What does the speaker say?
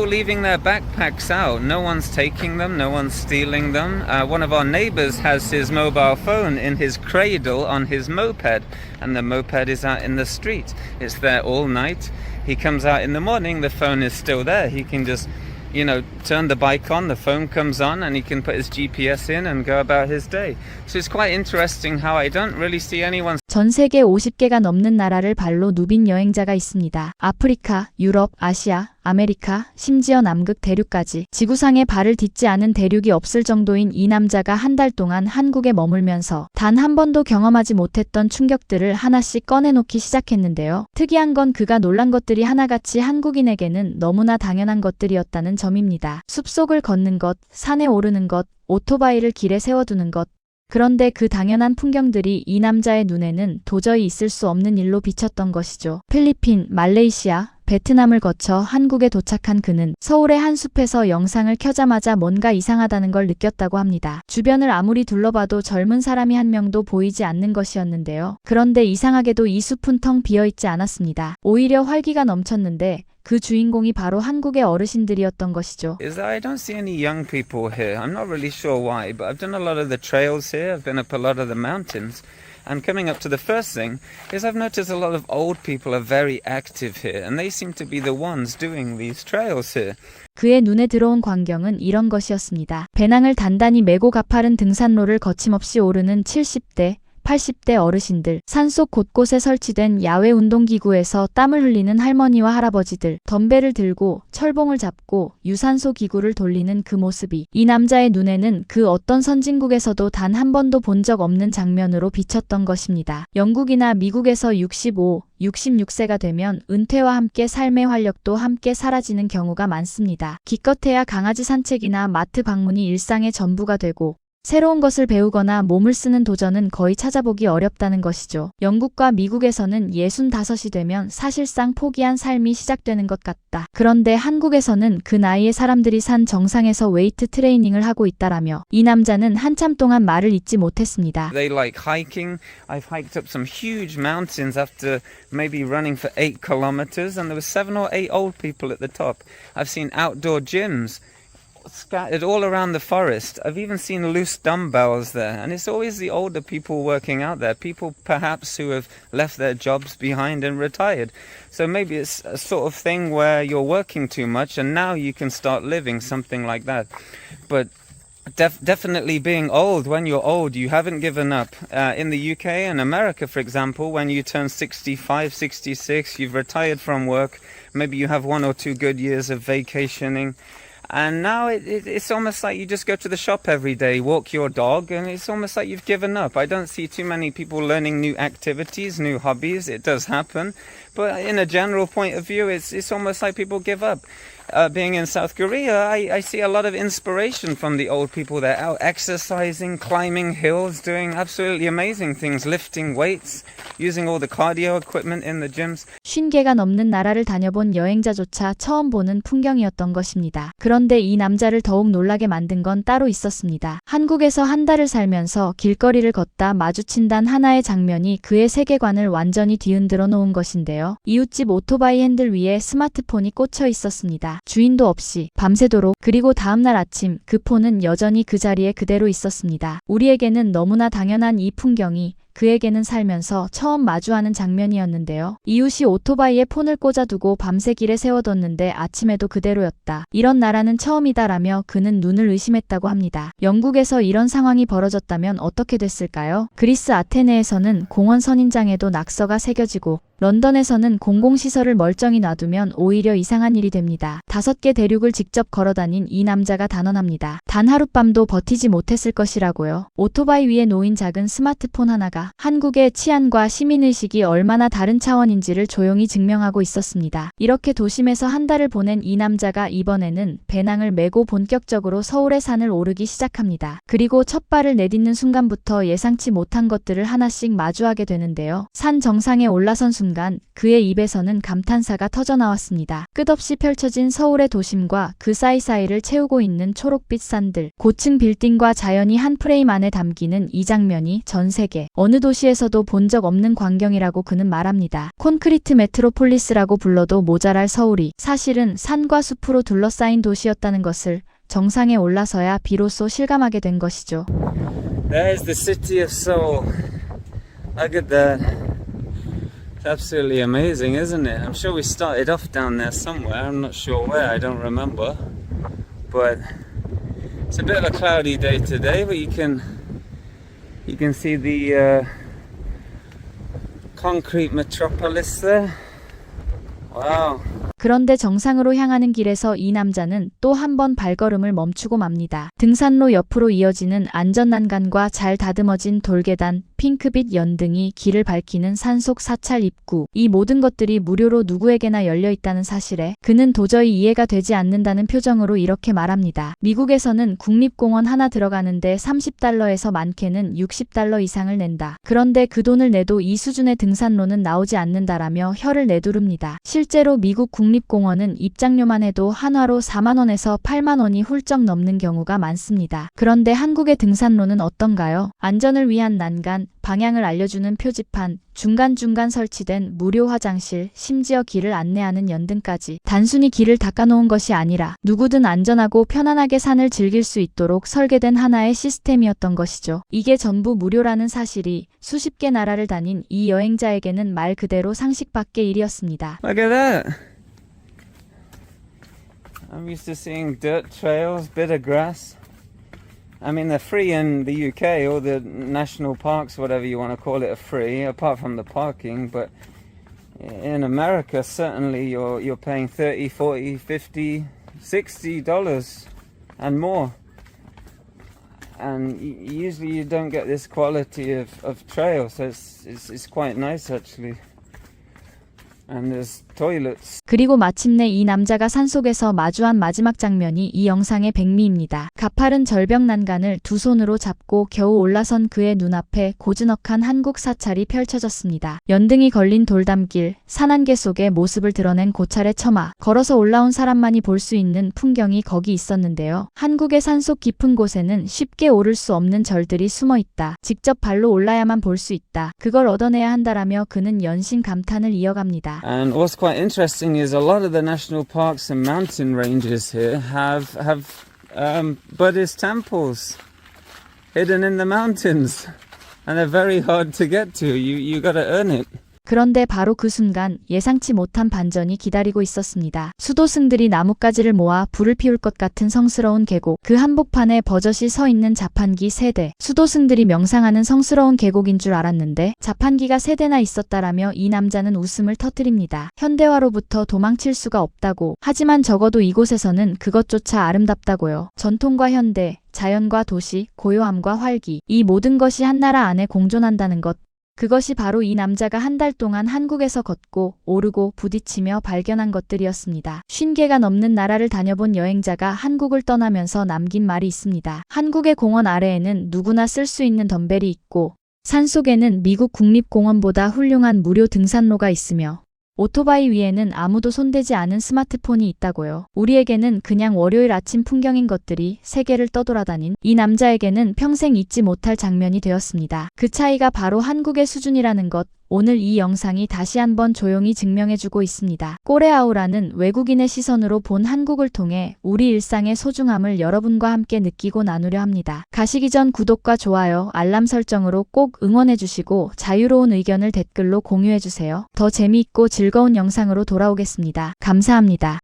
leaving their backpacks out. No one's taking them, no one's stealing them. One of our neighbors has his mobile phone in his cradle on his moped, and the moped is out in the street. It's there all night. He comes out in the morning, the phone is still there. He can just, turn the bike on, the phone comes on, and he can put his GPS in and go about his day. So it's quite interesting how I don't really see anyone. 전 세계 50개가 넘는 나라를 발로 누빈 여행자가 있습니다. 아프리카, 유럽, 아시아, 아메리카, 심지어 남극 대륙까지 지구상에 발을 딛지 않은 대륙이 없을 정도인 이 남자가 한 달 동안 한국에 머물면서 단 한 번도 경험하지 못했던 충격들을 하나씩 꺼내놓기 시작했는데요. 특이한 건 그가 놀란 것들이 하나같이 한국인에게는 너무나 당연한 것들이었다는 점입니다. 숲속을 걷는 것, 산에 오르는 것, 오토바이를 길에 세워두는 것. 그런데 그 당연한 풍경들이 이 남자의 눈에는 도저히 있을 수 없는 일로 비쳤던 것이죠. 필리핀, 말레이시아, 베트남을 거쳐 한국에 도착한 그는 서울의 한 숲에서 영상을 켜자마자 뭔가 이상하다는 걸 느꼈다고 합니다. 주변을 아무리 둘러봐도 젊은 사람이 한 명도 보이지 않는 것이었는데요. 그런데 이상하게도 이 숲은 텅 비어있지 않았습니다. 오히려 활기가 넘쳤는데 그 주인공이 바로 한국의 어르신들이었던 것이죠. I don't see any young people here. I'm not really sure why, but I've done a lot of the trails here. I've been up a lot of the mountains. And coming up to the first thing is I've noticed a lot of old people are very active here, and they seem to be the ones doing these trails here. 그의 눈에 들어온 광경은 이런 것이었습니다. 배낭을 단단히 메고 가파른 등산로를 거침없이 오르는 70대, 80대 어르신들, 산속 곳곳에 설치된 야외 운동기구에서 땀을 흘리는 할머니와 할아버지들, 덤벨을 들고 철봉을 잡고 유산소 기구를 돌리는 그 모습이 이 남자의 눈에는 그 어떤 선진국에서도 단 한 번도 본 적 없는 장면으로 비쳤던 것입니다. 영국이나 미국에서 65, 66세가 되면 은퇴와 함께 삶의 활력도 함께 사라지는 경우가 많습니다. 기껏해야 강아지 산책이나 마트 방문이 일상의 전부가 되고 새로운 것을 배우거나 몸을 쓰는 도전은 거의 찾아보기 어렵다는 것이죠. 영국과 미국에서는 65이 되면 사실상 포기한 삶이 시작되는 것 같다. 그런데 한국에서는 그 나이의 사람들이 산 정상에서 웨이트 트레이닝을 하고 있다라며 이 남자는 한참 동안 말을 잇지 못했습니다. They like hiking. I've hiked up some huge mountains after maybe running for 8 kilometers, and there were 7 or 8 old people at the top. I've seen outdoor gyms scattered all around the forest. I've even seen loose dumbbells there, and it's always the older people working out there, people perhaps who have left their jobs behind and retired. So maybe it's a sort of thing where you're working too much and now you can start living, something like that. But definitely being old, when you're old, you haven't given up. In the UK and America, for example, when you turn 65, 66, you've retired from work, maybe you have 1 or 2 good years of vacationing. And now it's almost like you just go to the shop every day, walk your dog, and it's almost like you've given up. I don't see too many people learning new activities, new hobbies. It does happen. But in a general point of view, it's almost like people give up. Being in South Korea, I see a lot of inspiration from the old people there, out exercising, climbing hills, doing absolutely amazing things, lifting weights, using all the cardio equipment in the gyms. 50개가 넘는 나라를 다녀본 여행자조차 처음 보는 풍경이었던 것입니다. 그런데 이 남자를 더욱 놀라게 만든 건 따로 있었습니다. 한국에서 한 달을 살면서 길거리를 걷다 마주친 단 하나의 장면이 그의 세계관을 완전히 뒤흔들어 놓은 것인데요. 이웃집 오토바이 핸들 위에 스마트폰이 꽂혀 있었습니다. 주인도 없이 밤새도록. 그리고 다음날 아침 그 폰은 여전히 그 자리에 그대로 있었습니다. 우리에게는 너무나 당연한 이 풍경이 그에게는 살면서 처음 마주하는 장면이었는데요. 이웃이 오토바이에 폰을 꽂아두고 밤새 길에 세워뒀는데 아침에도 그대로였다. 이런 나라는 처음이다라며 그는 눈을 의심했다고 합니다. 영국에서 이런 상황이 벌어졌다면 어떻게 됐을까요? 그리스 아테네에서는 공원 선인장에도 낙서가 새겨지고 런던에서는 공공시설을 멀쩡히 놔두면 오히려 이상한 일이 됩니다. 5개 대륙을 직접 걸어다닌 이 남자가 단언합니다. 단 하룻밤도 버티지 못했을 것이라고요. 오토바이 위에 놓인 작은 스마트폰 하나가 한국의 치안과 시민의식이 얼마나 다른 차원인지를 조용히 증명하고 있었습니다. 이렇게 도심에서 한 달을 보낸 이 남자가 이번에는 배낭을 메고 본격적으로 서울의 산을 오르기 시작합니다. 그리고 첫 발을 내딛는 순간부터 예상치 못한 것들을 하나씩 마주하게 되는데요. 산 정상에 올라선 순간 순간 그의 입에서는 감탄사가 터져나왔습니다. 끝없이 펼쳐진 서울의 도심과 그 사이사이를 채우고 있는 초록빛 산들, 고층 빌딩과 자연이 한 프레임 안에 담기는 이 장면이 전 세계 어느 도시에서도 본 적 없는 광경이라고 그는 말합니다. 콘크리트 메트로폴리스라고 불러도 모자랄 서울이 사실은 산과 숲으로 둘러싸인 도시였다는 것을 정상에 올라서야 비로소 실감하게 된 것이죠. There's the city of Seoul. Look at that. It's absolutely amazing, isn't it? I'm sure we started off down there somewhere. I'm not sure where. I don't remember. But it's a bit of a cloudy day today, but you can see the concrete metropolis there. Wow. 그런데 정상으로 향하는 길에서 이 남자는 또 한 번 발걸음을 멈추고 맙니다. 등산로 옆으로 이어지는 안전난간과 잘 다듬어진 돌계단, 핑크빛 연등이 길을 밝히는 산속 사찰 입구, 이 모든 것들이 무료로 누구에게나 열려 있다는 사실에 그는 도저히 이해가 되지 않는다는 표정으로 이렇게 말합니다. 미국에서는 국립공원 하나 들어가는데 $30에서 많게는 $60 이상을 낸다. 그런데 그 돈을 내도 이 수준의 등산로는 나오지 않는다라며 혀를 내두릅니다. 실제로 미국 국립공원은 입장료만 해도 한화로 4만 원에서 8만 원이 훌쩍 넘는 경우가 많습니다. 그런데 한국의 등산로는 어떤가요? 안전을 위한 난간, 방향을 알려주는 표지판, 중간중간 설치된 무료 화장실, 심지어 길을 안내하는 연등까지 단순히 길을 닦아놓은 것이 아니라 누구든 안전하고 편안하게 산을 즐길 수 있도록 설계된 하나의 시스템이었던 것이죠. 이게 전부 무료라는 사실이 수십 개 나라를 다닌 이 여행자에게는 말 그대로 상식 밖의 일이었습니다. Look at that. I'm used to seeing dirt trails, bit of grass. I mean, they're free in the UK. All the national parks, whatever you want to call it, are free, apart from the parking. But in America, certainly you're paying $30, $40, $50, $60 and more. And usually you don't get this quality of trail, so it's quite nice actually. And there's toilets. 그리고 마침내 이 남자가 산속에서 마주한 마지막 장면이 이 영상의 백미입니다. 가파른 절벽 난간을 두 손으로 잡고 겨우 올라선 그의 눈앞에 고즈넉한 한국 사찰이 펼쳐졌습니다. 연등이 걸린 돌담길, 산안개 속의 모습을 드러낸 고찰의 처마, 걸어서 올라온 사람만이 볼 수 있는 풍경이 거기 있었는데요. 한국의 산속 깊은 곳에는 쉽게 오를 수 없는 절들이 숨어 있다. 직접 발로 올라야만 볼 수 있다. 그걸 얻어내야 한다라며 그는 연신 감탄을 이어갑니다. And what's quite interesting is a lot of the national parks and mountain ranges here have Buddhist temples hidden in the mountains, and they're very hard to get to. You got to earn it. 그런데 바로 그 순간 예상치 못한 반전이 기다리고 있었습니다. 수도승들이 나뭇가지를 모아 불을 피울 것 같은 성스러운 계곡, 그 한복판에 버젓이 서 있는 자판기 3대. 수도승들이 명상하는 성스러운 계곡인 줄 알았는데 자판기가 3대나 있었다라며 이 남자는 웃음을 터뜨립니다. 현대화로부터 도망칠 수가 없다고. 하지만 적어도 이곳에서는 그것조차 아름답다고요. 전통과 현대, 자연과 도시, 고요함과 활기, 이 모든 것이 한 나라 안에 공존한다는 것. 그것이 바로 이 남자가 한 달 동안 한국에서 걷고 오르고 부딪히며 발견한 것들이었습니다. 50개가 넘는 나라를 다녀본 여행자가 한국을 떠나면서 남긴 말이 있습니다. 한국의 공원 아래에는 누구나 쓸 수 있는 덤벨이 있고 산속에는 미국 국립공원보다 훌륭한 무료 등산로가 있으며 오토바이 위에는 아무도 손대지 않은 스마트폰이 있다고요. 우리에게는 그냥 월요일 아침 풍경인 것들이 세계를 떠돌아다닌 이 남자에게는 평생 잊지 못할 장면이 되었습니다. 그 차이가 바로 한국의 수준이라는 것. 오늘 이 영상이 다시 한번 조용히 증명해주고 있습니다. 꼬레아우라는 외국인의 시선으로 본 한국을 통해 우리 일상의 소중함을 여러분과 함께 느끼고 나누려 합니다. 가시기 전 구독과 좋아요, 알람 설정으로 꼭 응원해주시고 자유로운 의견을 댓글로 공유해주세요. 더 재미있고 즐거운 영상으로 돌아오겠습니다. 감사합니다.